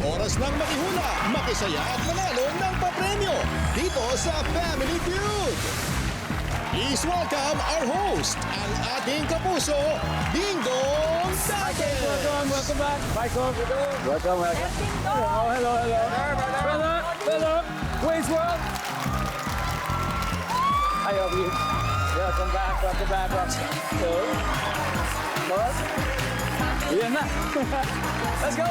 Oras nang makihula, makisaya at manalo ng papremyo dito sa Family Feud. Please welcome our host, ang ating kapuso, Dingdong Sanchez. Welcome back. Michael. Welcome. Hello. Philip. Wayne's World. Hi, Obi. Welcome back. So, boss. Yan na. Let's go.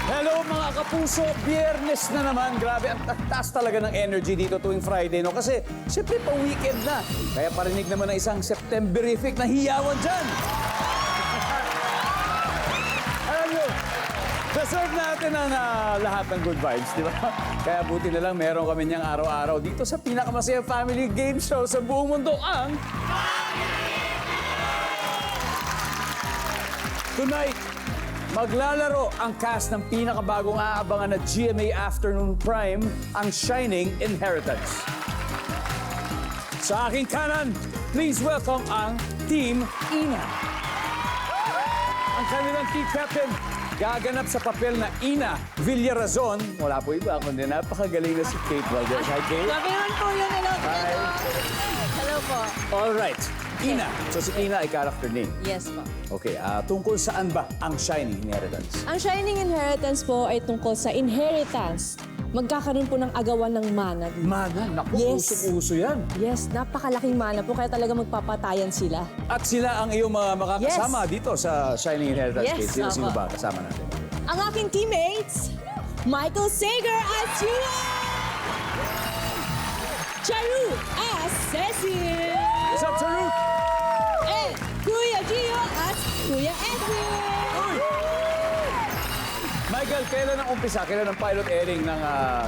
Hello mga kapuso, Biyernes na naman. Grabe, ang taas talaga ng energy dito tuwing Friday, no? Kasi siyempre pa-weekend na. Kaya parinig naman ng isang Septemberific na hiyawan dyan. Alam nyo, deserve natin ang lahat ng good vibes, di ba? Kaya buti na lang meron kami niyang araw-araw dito sa pinakamasayang family game show sa buong mundo, ang... Tonight, maglalaro ang cast ng pinakabagong aabangan na GMA Afternoon Prime, ang Shining Inheritance. Sa aking kanan, please welcome ang Team Ina. Ang kanilang team captain, gaganap sa papel na Ina Villarazon. Wala po iba, kundi napakagaling na si Kate Valdez. Hi, Kate. Gabihan po yun. Hello po. All right. Ina. So si Ina ay character name. Yes po. Okay, tungkol saan ba ang Shining Inheritance? Ang Shining Inheritance po ay tungkol sa inheritance. Magkakaroon po ng agawan ng mana. Mana, naku, Yes. usong-uso yan. Yes, napakalaking mana po kaya talaga magpapatayan sila. At sila ang iyong mga makakasama dito sa Shining Inheritance. Yes, Kate. Sino opo. ba kasama natin? Ang aking teammates, Michael Sager as Yua! Charu as Cecil! What's up, Charu? And Kuya Gio as Kuya Edwin! Michael, kailan ang umpisa? Kailan ang pilot airing ng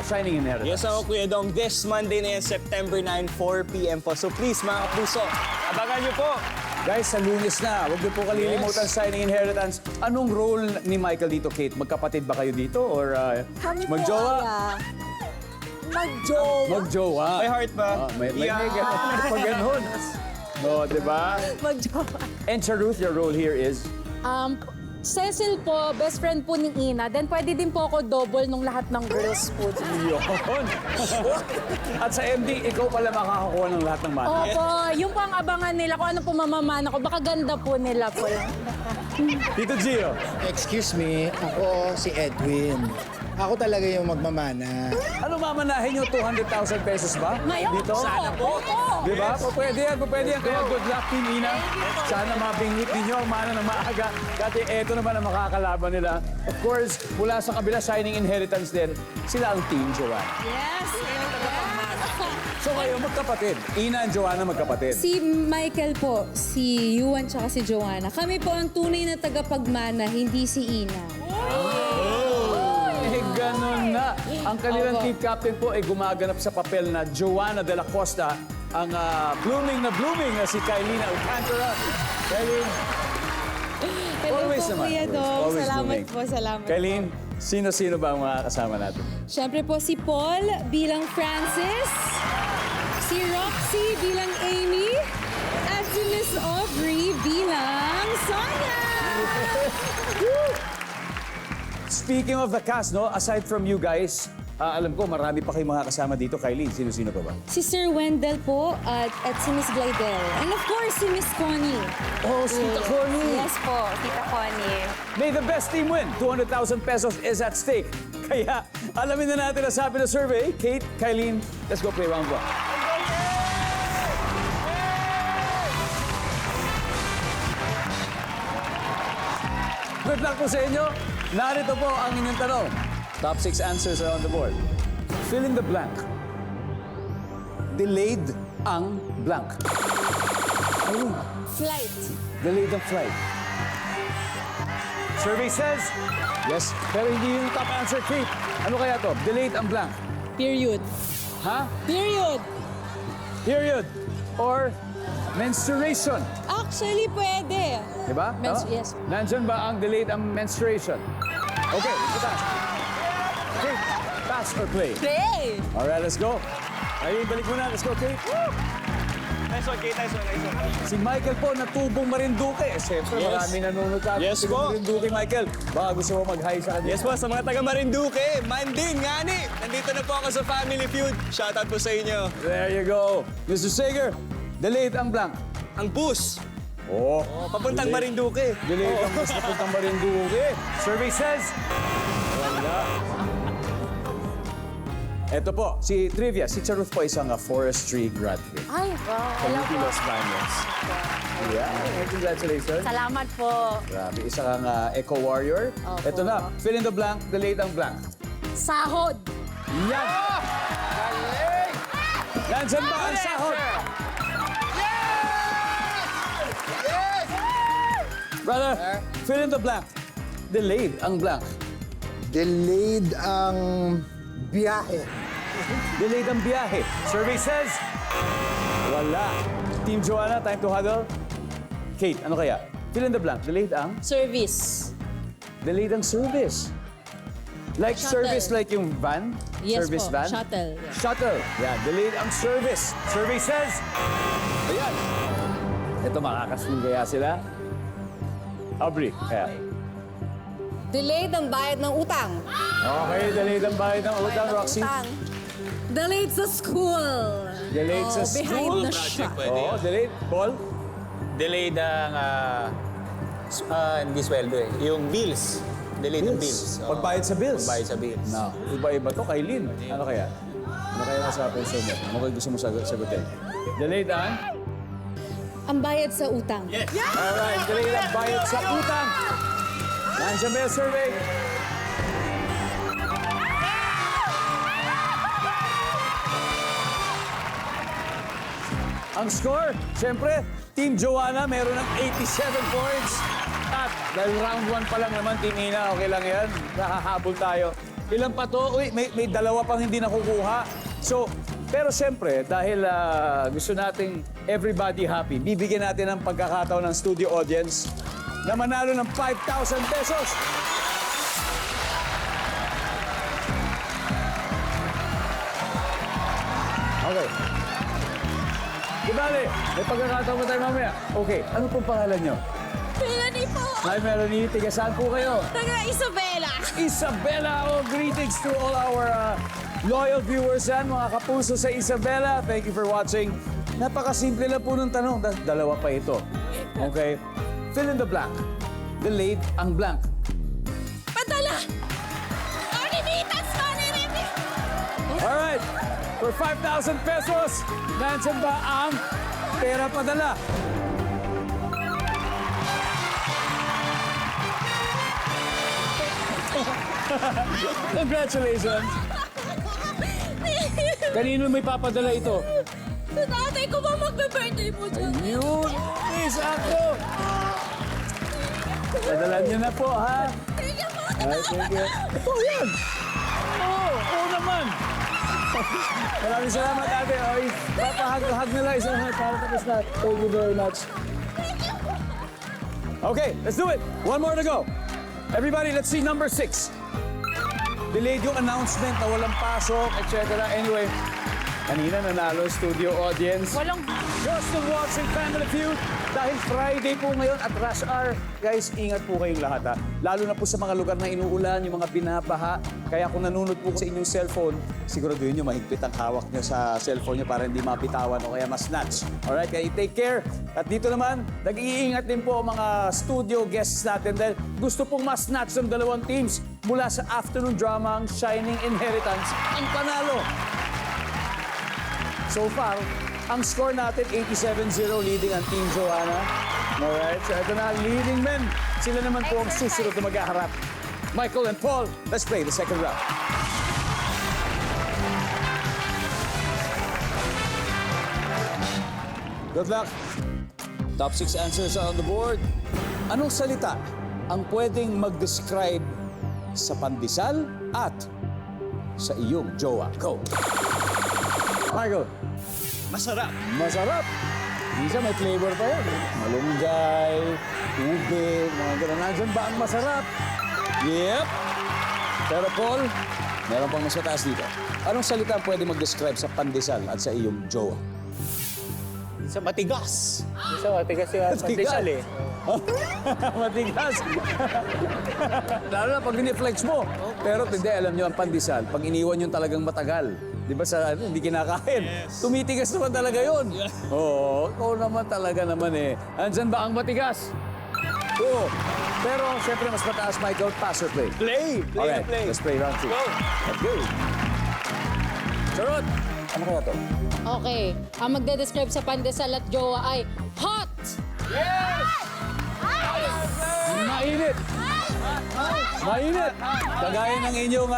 Shining Inheritance? Yes ako, Kuya Dong. This Monday na yan, September 9, 4 p.m. po. So please, mga kapuso, abangan niyo po. Guys, sa Lunes na. Huwag niyo po kalilimutan Shining Inheritance. Anong role ni Michael dito, Kate? Magkapatid ba kayo dito? Or Kami po magjowa? Magjowa. Magjowa. May heart ba? May Yeah. pag ganun. No, di ba? Magjowa. And Charuth, your role here is... Cecil po, best friend po ni Ina. Then pwede din po ako double nung lahat ng girls po. Yun. At sa MD, ikaw pala makakakuha ng lahat ng mana. Opo, yung po ang abangan nila kung ano po mamamana ko. Baka ganda po nila po. Tito Gio. Excuse me, ako si Edwin. Ako talaga yung magmamana. Ano mamanahin nyo? 200,000 pesos ba? Ngayon Dito? Sana po. Di ba? Pwede yan. Kaya good luck, Team Ina. Sana mabingwit ninyo ang mana ng maaga. Dati eto naman ang makakalaban nila. Of course, mula sa kabila, Shining Inheritance din, sila ang Team Joanna. Yes. So kayo, magkapatid. Ina and Joanna magkapatid. Si Michael po, si Yuan tsaka si Joanna. Kami po ang tunay na tagapagmana, hindi si Ina. Eh, ganun na. Ang kanilang Opo. team captain po ay gumaganap sa papel na Joanna de la Costa, ang blooming na si Kylene Alcantara. Kylene, Hello Always po, naman. Kuya Dong. Always Salamat blooming. po, salamat. Kylene, sino-sino ba ang mga kasama natin? Siyempre po si Paul bilang Francis, si Roxy bilang Amy, at si Miss Aubrey bilang Sonia. Speaking of the cast, no, aside from you guys, alam ko marami pa kayong mga kasama dito. Kylene, sino-sino pa ba? Si Sir Wendell po at si Miss Glidel. And of course, si Miss Connie. Oh, si Tita Connie. Yes po, Tita Connie. May the best team win. 200,000 pesos is at stake. Kaya, alamin na natin ang sabi ng survey. Kate, Kylene, let's go play round one. Good luck po sa inyo. Narito po ang inyong tanong. Top 6 answers are on the board. Fill in the blank. Delayed ang blank. Ayun. Flight. Delayed ang flight. Survey says, yes, pero hindi yung top answer, Kate. Ano kaya to? Delayed ang blank. Period. Ha? Period. Period. Or menstruation. Actually, pwede. Diba? Yes. Nandyan ba ang delayed ang menstruation? Okay, ito. Kate, pass or play? Play! Alright, let's go. Ay, balik muna. Let's go, Kate. Nice one, Kate. Nice one. Si Michael po, natubong Marinduque. Siyempre, Yes. marami nanonood sa atin. Yes Taga po. Marinduque, Michael. Baka gusto mo mag-hi sa kanila. Yes po, sa mga taga Marinduque, Manding, Ngani. Nandito na po ako sa Family Feud. Shoutout po sa inyo. There you go. Mr. Sager, delayed ang blank. Ang bus. Oh, Papuntang Delayed. Marinduque. delayed ang bus papuntang Marinduque. Survey says, wala. Eto po, si Trivia, si Charuth po isang forestry graduate. Ay, wow. Hello Community po. Los Baños. Yeah, congratulations. Salamat po. Grabe, isa kang eco-warrior. Opo. Eto na, fill in the blank, delayed ang blank. Sahod. Yan! Nandyan ba ang sahod? Brother, fill in the blank. Delayed ang blank. Delayed ang biyahe. Delayed ang biyahe. Survey says, wala. Team Joanna, time to huddle. Kate, ano kaya? Fill in the blank. Delayed ang? Service. Delayed ang service. Like Shuttle. service like yung van? Yes Service po, van? shuttle. Yeah. Shuttle. Yeah, delayed ang service. Survey says, ayan. Ito, makakasling kaya sila. Aubrey, kaya. Delayed ang bayad ng utang. Okay, delayed ang bayad ng utang, Roxy. Delayed sa school. Delayed sa Behind school. the shot. Oo, delayed. Paul? Delayed ang, hindi sweldo eh. Yung bills. Delayed yung bills. Oo. Pagbayad sa bills. Pagbayad sa bills. No. Iba-iba to kay Lynn. Ano kaya? Ano kaya nasa peso mo? Ano kaya gusto mo sagutin? Delayed ang? Ang bayad sa utang. Alright, delayed ang bayad sa utang. Nandiyan ba yung survey? Ang score, siyempre, Team Joanna meron ng 87 points. At dahil round 1 pa lang naman, Team Ina, okay lang yan. Nakahabol tayo. Ilan pa to? Uy, may dalawa pang hindi nakukuha. So, pero siyempre, dahil gusto nating everybody happy, bibigyan natin ng pagkakataon ng studio audience na manalo ng 5,000 pesos. Okay. Di bale, may pagkakataon mo tayo mamaya. Okay, ano pong pangalan nyo? Melanie po. Hi, Melanie. Tiga saan po kayo? Taga Isabela. Isabela. Oh, greetings to all our loyal viewers yan, mga kapuso sa Isabela. Thank you for watching. Napakasimple lang po ng tanong. Dalawa pa ito. Okay? Fill in the blank. Delayed ang blank. Padala. Remittance money, Alright. For 5,000 pesos, nandiyan ba ang pera padala? Congratulations! Kanino may papadala ito? Tatay ko ba magbe-birthday po dyan? Yun! Please, ako! Padalan niyo na po, ha? Thank you po. Ay, thank you. Ito, yan! Oo naman! Maraming salamat, ate. Ay, papahag nila isang hug para tapos na. Thank you very much. Okay, let's do it. One more to go. Everybody, let's see number 6. Delayed yung announcement na walang pasok, etc. Anyway, kanina nanalo studio audience. Walang... You're still watching Family Feud dahil Friday po ngayon at rush hour. Guys, ingat po kayong lahat ha. Lalo na po sa mga lugar na inuulan, yung mga binabaha. Kaya kung nanonood po sa inyong cellphone, siguraduhin nyo mahigpit ang hawak nyo sa cellphone nyo para hindi mapitawan o kaya ma-snatch. Alright, kaya take care. At dito naman, nag-iingat din po ang mga studio guests natin dahil gusto pong ma-snatch ng dalawang teams mula sa afternoon drama ang Shining Inheritance ang panalo. So far, ang score natin, 87-0, leading ang Team Joanna. Alright, so ito na, leading men. Sila naman po ang susunod na maghaharap. Michael and Paul, let's play the second round. Good luck. Top 6 answers are on the board. Anong salita ang pwedeng mag-describe sa pandesal at sa iyong jowa? Go. Michael. Masarap. Masarap. Minsan may flavor pa yan. Malunggay, ube, mga ganun. Nandiyan ba ang masarap? Yep. Pero Paul, meron pang mas mataas dito. Anong salita pwede mag-describe sa pandesal at sa iyong jowa? Sa matigas. Isa, matigas yung pandesal eh. Matigas. Lalo na pag diniflex mo. Pero hindi, alam nyo, ang pandesal, pag iniwan yun talagang matagal. Di ba sa hindi kinakain? Tumitigas naman talaga yun. Oo, ikaw naman talaga naman eh. Andyan ba ang matigas? Oo. Pero siyempre mas mataas, Michael, pass or play? Play! Play na Alright, play. let's play round 2. Go! Let's go. Charot! Ano kaya to? Okay, ang magde-describe sa pandesal at jowa ay hot! Mainit! Mainit! Kagaya ng inyong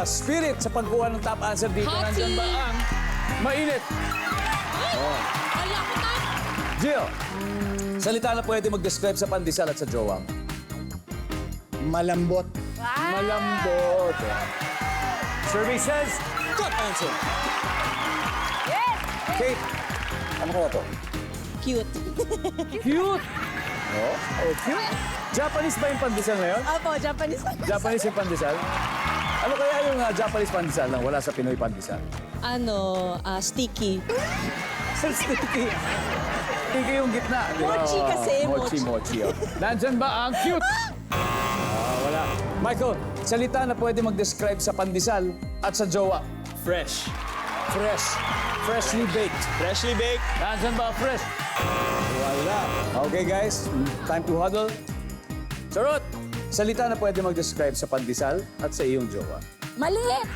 spirit sa pagkuha ng top answer dito. Hot Nandyan ba tea! ang mainit? Wala ko tayo! Gio, salita na pwede mag-describe sa pandesal at sa jowa. Malambot. Malambot. Survey says, top answer. Kate, ano kaya to? Cute. Cute! Oh, cute. Japanese ba yung pandesal na yun? Opo, Japanese. Japanese yung pandesal? Ano kaya yung Japanese pandesal lang wala sa Pinoy pandesal? Sticky. Sticky. Sticky yung gitna. di ba? Mochi kasi, Mochi. Oh. Nandyan ba ang cute? Wala. Michael, salita na pwede mag-describe sa pandesal at sa jowa. Fresh. Fresh. Freshly baked. Freshly baked. Nandyan ba ang fresh? Wala. Okay guys, time to huddle. Charot! Salita na pwede mag-describe sa pandesal at sa iyong jowa. Maliit!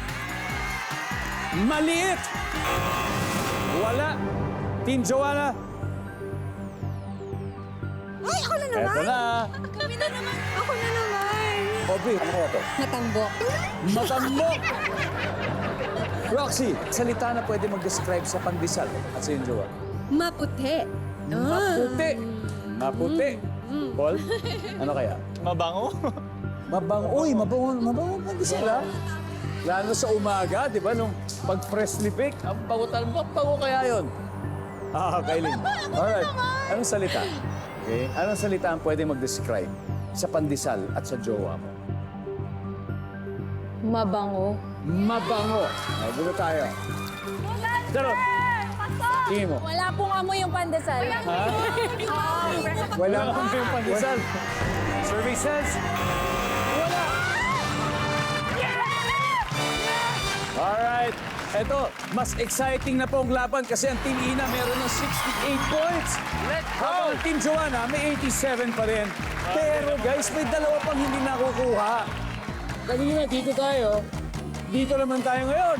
Maliit! Wala. Team Joanna. Ay, ako na naman. Eto na. Kami na naman. Ako na naman. Aubrey, ano kaya to? Matambok. Matambok! Roxy, salita na pwede mag-describe sa pandesal at sa iyong jowa. Maputi. Maputi. Maputi. Paul, ano kaya? Mabango. Mabango. Uy, mabango pandesal ha? Lalo sa umaga, di ba? Nung pag freshly baked, ang bango kaya yun? Kailin. Alright. Anong salita? Okay. Anong salita ang pwede mag-describe sa pandesal at sa jowa mo? Mabango. Mabango. Gulo tayo. Charot. Tingin mo. Wala pong amoy yung pandesal. Ha? Wala kang yung pandesal. Survey says, wala. Alright. Eto, mas exciting na po ang laban kasi ang Team Ina meron ng 68 points. Habang ang Team Joanna may 87 pa rin. Pero guys, may dalawa pang hindi nakukuha. Kanina, dito tayo. Dito naman tayo ngayon.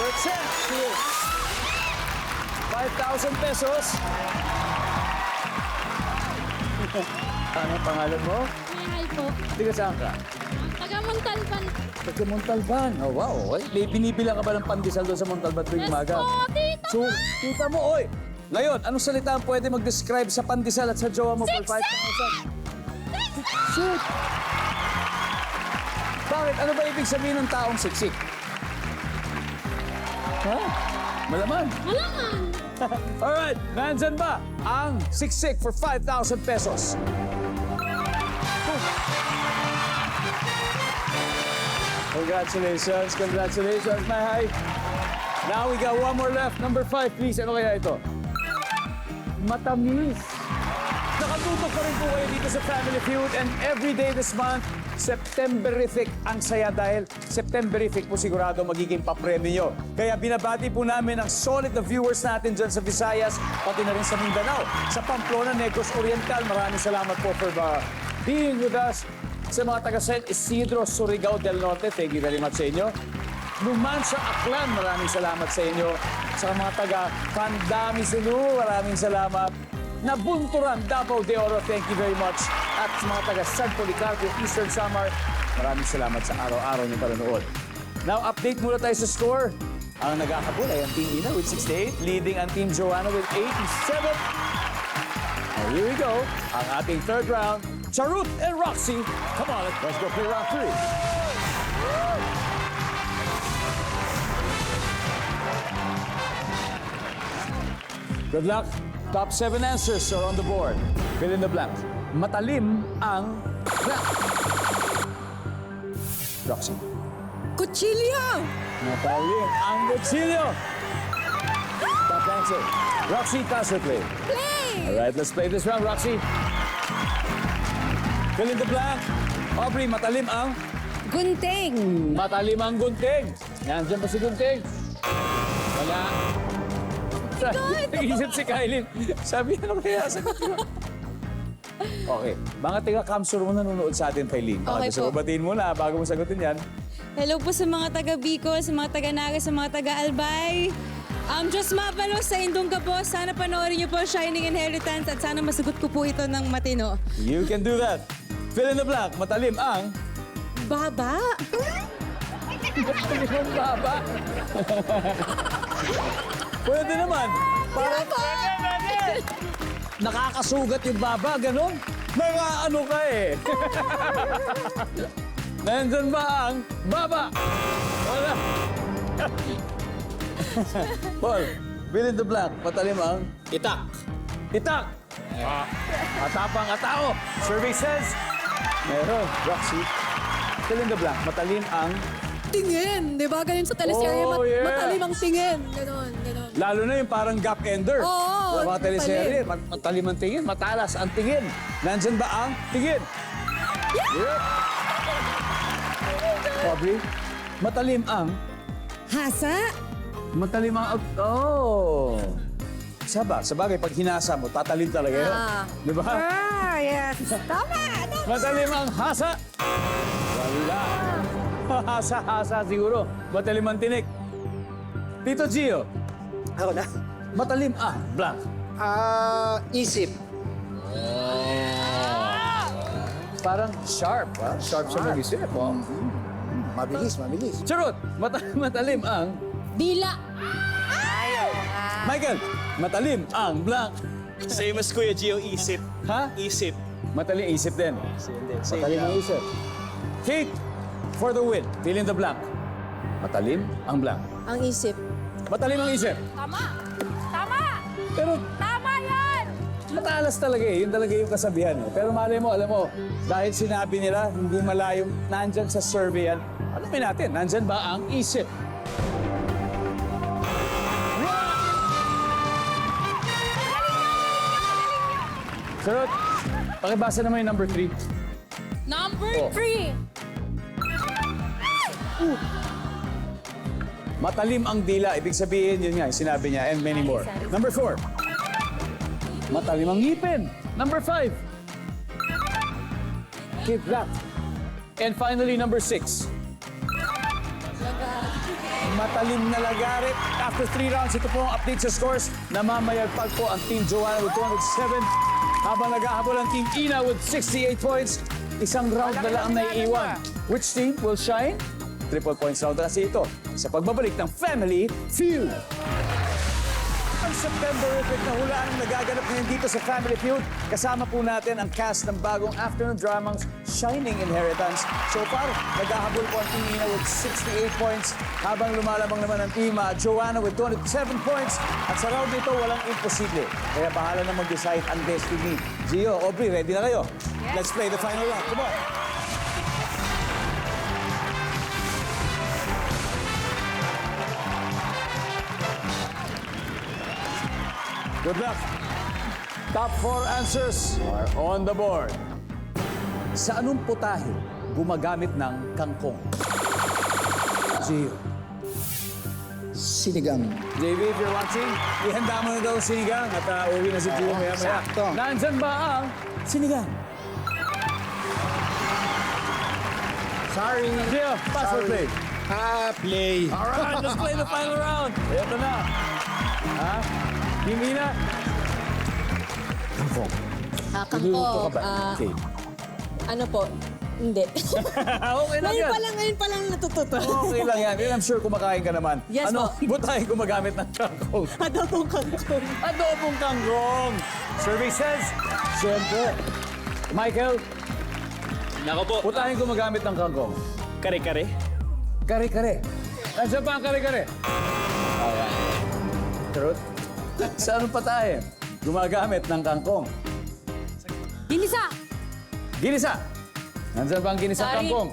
Your chance here. 5,000 pesos. Ano pangalan mo? Mahal po. Tiga saan ka? Taga Montalban. Taga Montalban. Oh, wow. Okay. May binibilang ka ba ng pandesal doon sa Montalban tuwing umaga? tita. So, tita mo, oy. Ngayon, anong salita ang pwede mag-describe sa pandesal at sa jowa mo for 5,000? Shoot! Bakit? Ano ba ibig sabihin ng taong siksik? Ha? Malaman. Malaman. Alright, nandyan ba ang siksik for 5,000 pesos? Congratulations, my high. Now we got one more left. Number 5, please. Ano kaya ito? Matamis. Nakatutok pa rin po kayo dito sa Family Feud and every day this month, Septemberific ang saya dahil Septemberific po sigurado magiging papremyo nyo. Kaya binabati po namin ang solid na viewers natin dyan sa Visayas, pati na rin sa Mindanao. Sa Pamplona, Negros Oriental, maraming salamat po for being with us. Sa mga taga San Isidro, Surigao del Norte, thank you very much sa inyo. Numancia, Aklan, maraming salamat sa inyo. Sa mga taga Pandami, Cebu, maraming salamat. Nabunturan, Davao de Oro, thank you very much. At sa mga taga San Policarpio, Eastern Samar, maraming salamat sa araw-araw niyong panonood. Now, update muna tayo sa score. Ang nagkakabul ay ang Team Ina with 68, leading ang Team Joanna with 87. Now, here we go. Ang ating third round, Charut and Roxy. Come on, let's go play round 3. Good luck. Top 7 answers are on the board. Fill in the blank. Matalim ang blank. Roxy. Kutsilyo! Matalim ang kutsilyo. Top answer. Roxy, pass or play? Play! All right, let's play this round, Roxy. Fill in the blank. Aubrey, matalim ang... Gunting. Matalim ang gunting. Nandiyan ba si gunting? Wala. Nag-iisip si Kylie. Sabi, ano kaya sagot ko? Okay. Mga taga-Kamsur mo nanonood sa atin, Kylie. Okay Gusto po. mo batiin mo na bago mo sagutin yan. Hello po sa mga taga Bicol, sa mga taga Naga, sa mga taga Albay. Diyos mapalos sa Indongga po. Sana panoorin niyo po Shining Inheritance at sana masagot ko po ito ng matino. You can do that. Fill in the blank. Matalim ang... Baba? Matalim ang baba. Pwede naman. Parang... Nakakasugat yung baba, ganun. Nakaano ka eh. Nandun ba ang baba? Wala. Paul, fill in the blank. Matalim ang... Itak. Itak. Atapang atao. Survey says... Meron. Roxy. Fill in the blank. Matalim ang... Tingin, di ba? Ganun sa teleserye, Oh, yeah. matalim ang tingin. Ganon, ganon. Lalo na yung parang gap ender. Oo, Sa mga teleserye, matalim. matalim ang tingin, matalas ang tingin. Nandyan ba ang tingin? Yep. Aubrey, matalim ang... Hasa? Matalim ang... Oh! Sabagay, pag hinasa mo, tatalim talaga yun. Di ba? Yes. Tama! Matalim ang hasa. Wala. Hasa siguro. Matalim ang tinik. Tito Gio, Ako na. matalim ang blank. Isip. Parang sharp, ha? Sharp sa mag-isip, oh. Mabilis. Charot, matalim ang... Dila. Michael, matalim ang blank. Same as Kuya Gio, isip. Ha? Isip. Matalim isip din. Same Matalim lang. ang isip. Kate, for the win, fill in the blank. Matalim ang blank. Ang isip. Matalim ang isip. Tama! Tama! Pero Tama yan! matalas talaga eh. Yun talaga yung kasabihan. Eh. Pero malay mo, alam mo, dahil sinabi nila, hindi malayong nandyan sa survey yan, alamin natin, nandyan ba ang isip? Sarot, pakibasa naman yung number 3. Number Oh. 3. Matalim ang dila, ibig sabihin, yun nga, yung sinabi niya, and many more. Number 4. Matalim ang ngipin. Number 5. Keep that. And finally, number 6. Matalim na lagarit. After 3 rounds, ito po ang update sa scores. Namamayagpag po ang Team Joanna with 207. Habang naghahabol ang Team Ina with 68 points. Isang round na lang ang naiiwan. Which team will shine? Triple points round na kasi ito sa pagbabalik ng Family Feud. Ang September Epic na hulaan ang nagaganap ngayon dito sa Family Feud. Kasama po natin ang cast ng bagong afternoon dramang Shining Inheritance. So far, naghahabol po ang Team Ina with 68 points habang lumalabang naman ang Team Joanna with 27 points. At sa round nito, walang imposible. Kaya bahala na mag-decide ang destiny. Gio, Aubrey, ready na kayo? Let's play the final round. Come on. Good luck. Top 4 answers are on the board. Sa anong putahe gumagamit ng kangkong? Gio. Sinigang. JB, if you're watching, ihanda mo na daw ang sinigang at uwi na si Gio maya-maya. sakto. Nandyan ba ang sinigang? Sorry. Gio, pass or play? Play. All right, let's play the final round. Ito na. Ha? Himina? Kangkong. Nagluluto ka ba? Okay. Ano po? Hindi. Okay lang yan. ngayon pa lang natututo. Okay lang yan. I'm sure kumakain ka naman. Yes ano? po. Butahin gumagamit ng kangkong. Adobong kangkong. Adobong kangkong. Survey says, siyempre. Michael, Nako po. butahin gumagamit ng kangkong. Kare-kare. Kare-kare. Nandiyan pa ang kare-kare? Ayan. Truth. Sa anong patahe? Gumagamit ng kangkong. Ginisa. Ginisa. Nandiyan ba ang ginisa Sorry. kangkong?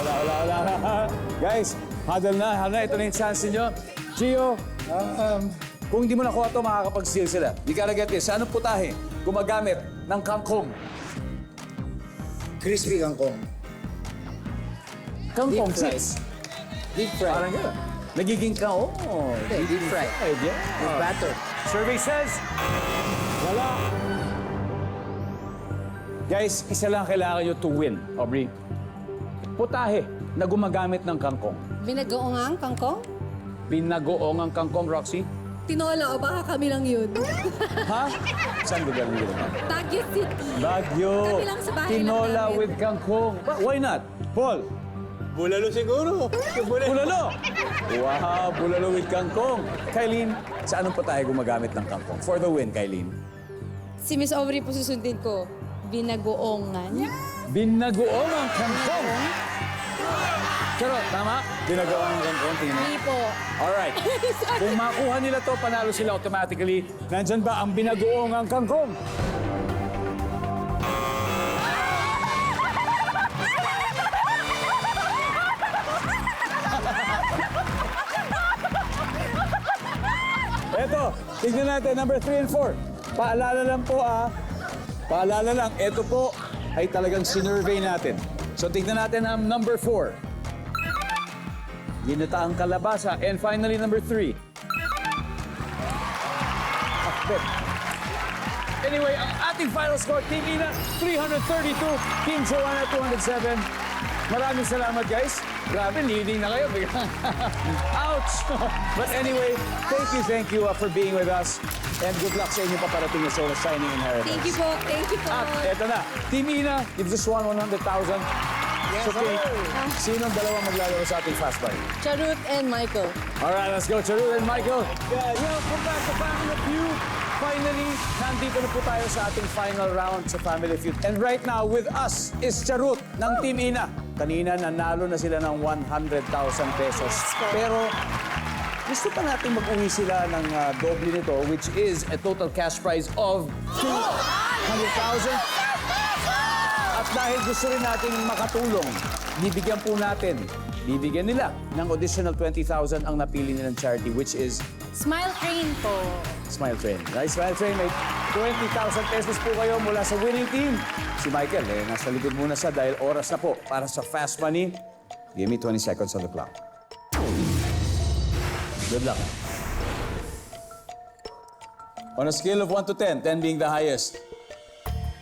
Wala. Guys, huddle na. Ito na yung chance ninyo. Gio, Kung hindi mo nakuha ito, makakapag-steal sila. You gotta get this. Sa anong putahe gumagamit ng kangkong? Crispy kangkong. Kangkong Deep fried. chips. Deep fried. Parang gano'n. Nagiging Deep fried. Yeah. With batter. Survey says, wala. Guys, isa lang kailangan nyo to win, Aubrey. Putahe na gumagamit ng kangkong. Binagoongang kangkong? Binagoong ang kangkong, Roxy. Tinola o baka kami lang yun. Ha? Saan lugar nyo ginawa? Taguig City. Baguio. Kami lang sa bahay lang Tinola namin. with kangkong. Why not? Paul? Bulalo siguro. Bulalo. Wow, bulalo with kangkong. Kylene, sa anong putahe gumagamit ng kangkong? For the win, Kylene. Si Miss Aubrey po susundin ko. Binagoongan. Binagoong ang kangkong. Charot, tama? Binagoong ang kangkong, tingnan. Hindi po. Alright. Kung makuha nila to, panalo sila automatically. Nandyan ba ang binagoong ang kangkong? Eto, tignan natin, number 3 and 4. Paalala lang po Paalala lang, eto po ay talagang sinurvey natin. So tignan natin ang number 4. Ginataang kalabasa. And finally, number 3. Akbet. Anyway, ang ating final score, Team Ina, 332. Team Joanna, 207. Maraming salamat, guys. Grabe, leading na kayo. Ouch! But anyway, thank you for being with us. And good luck sa inyo paparating na show, Shining Inheritance. Thank you po. Thank you po. At eto na, Team Ina, you've just won 100,000. Yes, okay. Sinong dalawa maglalaro sa ating fast buy? Charut and Michael. All right, let's go, Charut and Michael. Welcome back to Family Feud. Finally, nandito na po tayo sa ating final round sa Family Feud. And right now, with us is Charut ng Team Ina. Kanina, nanalo na sila ng 100,000 pesos. Pero, gusto pa natin mag-uwi sila ng doble nito, which is a total cash prize of 200,000. At dahil gusto rin natin makatulong, bibigyan nila ng additional 20,000 ang napili nilang charity, which is Smile Train po. Smile Train. Right, Smile Train, may 20,000 pesos po kayo mula sa winning team. Si Michael, nasa likod muna siya dahil oras na po para sa Fast Money. Give me 20 seconds on the clock. Good luck. On a scale of 1 to 10, 10 being the highest,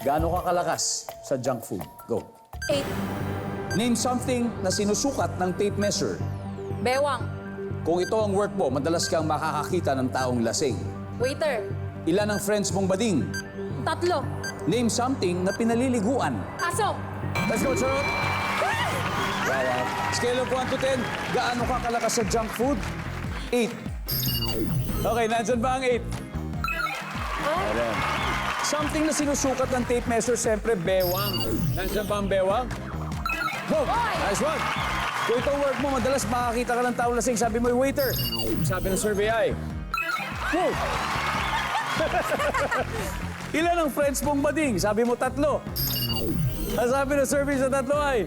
gaano ka kalakas sa junk food? Go. 8. Name something na sinusukat ng tape measure. Bewang. Kung ito ang work mo, madalas kang makakakita ng taong lasing. Waiter. Ilan ang friends mong bading? 3. Name something na pinaliliguan. Aso. Let's go, Charot! Wow. Scale of 1 to 10, gaano ka kalakas sa junk food? 8. Okay, nandyan ba ang 8? Ayan. Something na sinusukat ng tape measure, siyempre, bewang. Nandyan ba ang bewang? Go! Nice one! Kung itong work mo, madalas makakita ka ng taong lasing, sabi mo, waiter. Sabi ng survey ay, woo! Ilan ang friends mong bading? Sabi mo, 3. Ang sabi ng survey sa 3 ay,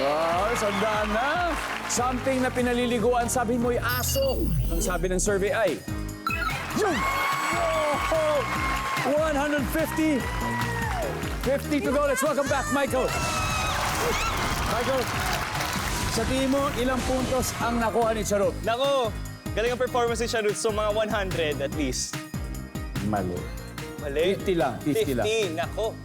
wow, sandaan na. Something na pinaliliguan, sabi mo'y aso. Ang sabi ng survey ay, yun! Oh, 150. 50 to go. Let's welcome back, Michael. Michael, sa tingin mo, ilang puntos ang nakuha ni Charot? Nako, galing ang performance ni Charut. So mga 100 at least. Mali. Mali. 50 lang, 50 lang. 50, nako.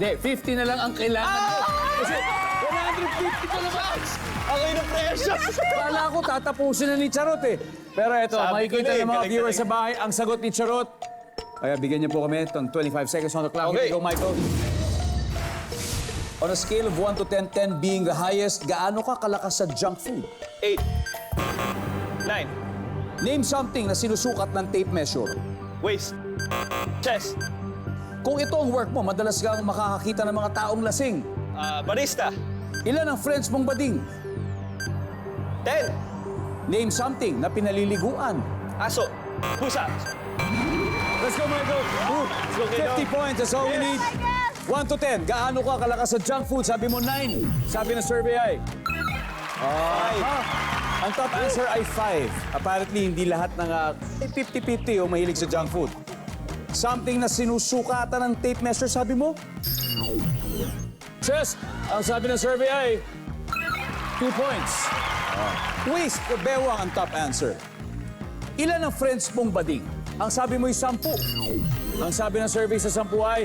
Hindi, 50 na lang ang kailangan mo. Kasi 150 pa naman. Ako yung pressure. Kala ko tatapusin na ni Charot eh. Pero eto, Sabi ko makikita na eh, ng mga galing viewers talaga. sa bahay ang sagot ni Charot. Kaya bigyan niyo po kami itong 25 seconds on the clock. Okay. Here we go, Michael. On a scale of 1 to 10, 10 being the highest, gaano ka kalakas sa junk food? 8. 9. Name something na sinusukat ng tape measure. Waist. Chest. Kung ito ang work mo, madalas kang makakakita ng mga taong lasing. Barista. Ilan ang friends mong bading? 10. Name something na pinaliliguan. Aso. Pusa. Let's go, Michael. Ooh, Let's go, Kiddo. 50 points, that's all we need. 1 to 10, gaano ka kalakas sa junk food? Sabi mo 9. Sabi ng survey ay? Ang top answer ay 5. Apparently, hindi lahat ng 50-50 o mahilig sa junk food. Something na sinusukatan ng tape measure, sabi mo? Chess, ang sabi ng survey ay 2 points. Waste o bewang ang top answer. Ilan ang friends mong bading? Ang sabi mo ay 10. Ang sabi ng survey sa 10 ay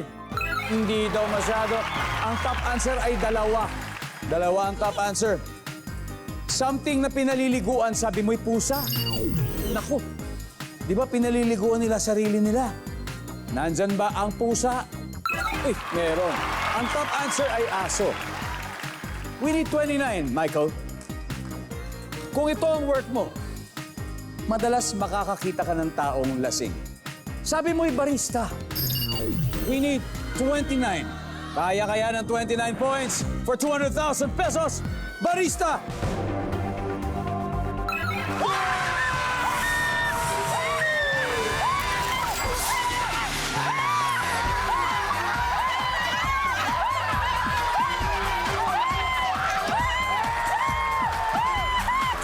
hindi daw masyado. Ang top answer ay 2. 2 ang top answer. Something na pinaliliguan, sabi mo'y pusa. Naku, di ba pinaliliguan nila sarili nila? Nandyan ba ang pusa? Eh, meron. Ang top answer ay aso. We need 29, Michael. Kung ito ang work mo, madalas makakakita ka ng taong lasing. Sabi mo'y barista. We need 29. Kaya ng 29 points for 200,000 pesos. Barista!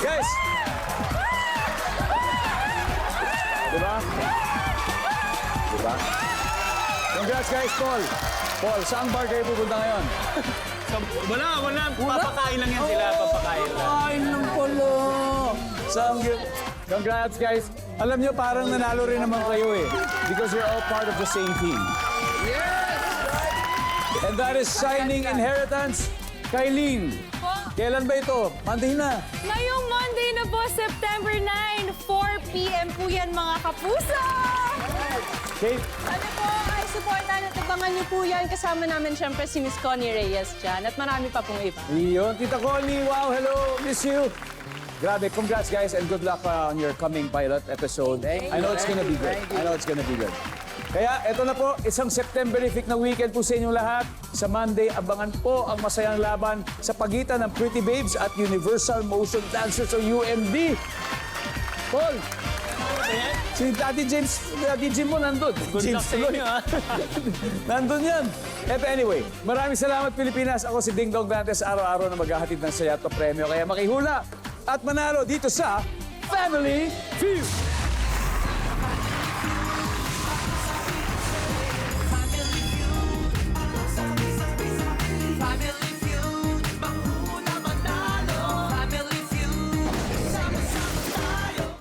Guys! Diba? Diba? Congrats guys, Paul. Paul, saan bar kayo pupunta ngayon? Wala. Papakain lang yan sila, papakain lang. Kain lang pala. Saan Congrats guys. Alam nyo, parang nanalo rin naman kayo eh. Because you're all part of the same team. Yes! And that is Shining Inheritance. Kylene, kailan ba ito? Monday na. Ngayong Monday na po, September 9, 4 p.m. po yan mga kapuso! Kate, Sabi po, ay supportan at abangan niyo po yan. Kasama namin siyempre si Miss Connie Reyes dyan at marami pa pong iba. Iyon, Tita Connie, wow, hello, miss you. Grabe, congrats guys and good luck on your coming pilot episode. I know it's gonna be good. I know it's gonna be good. Kaya eto na po, isang Septemberific na weekend po sa inyong lahat. Sa Monday, abangan po ang masayang laban sa pagitan ng Pretty Babes at Universal Motion Dancers o UMD. Paul, si Daddy Jim mo nandun. James tuloy. Nandun yan. Eto anyway, maraming salamat Pilipinas. Ako si Ding Dong Dantes, araw-araw na maghahatid ng saya at premyo. Kaya makihula at manalo dito sa Family Feud.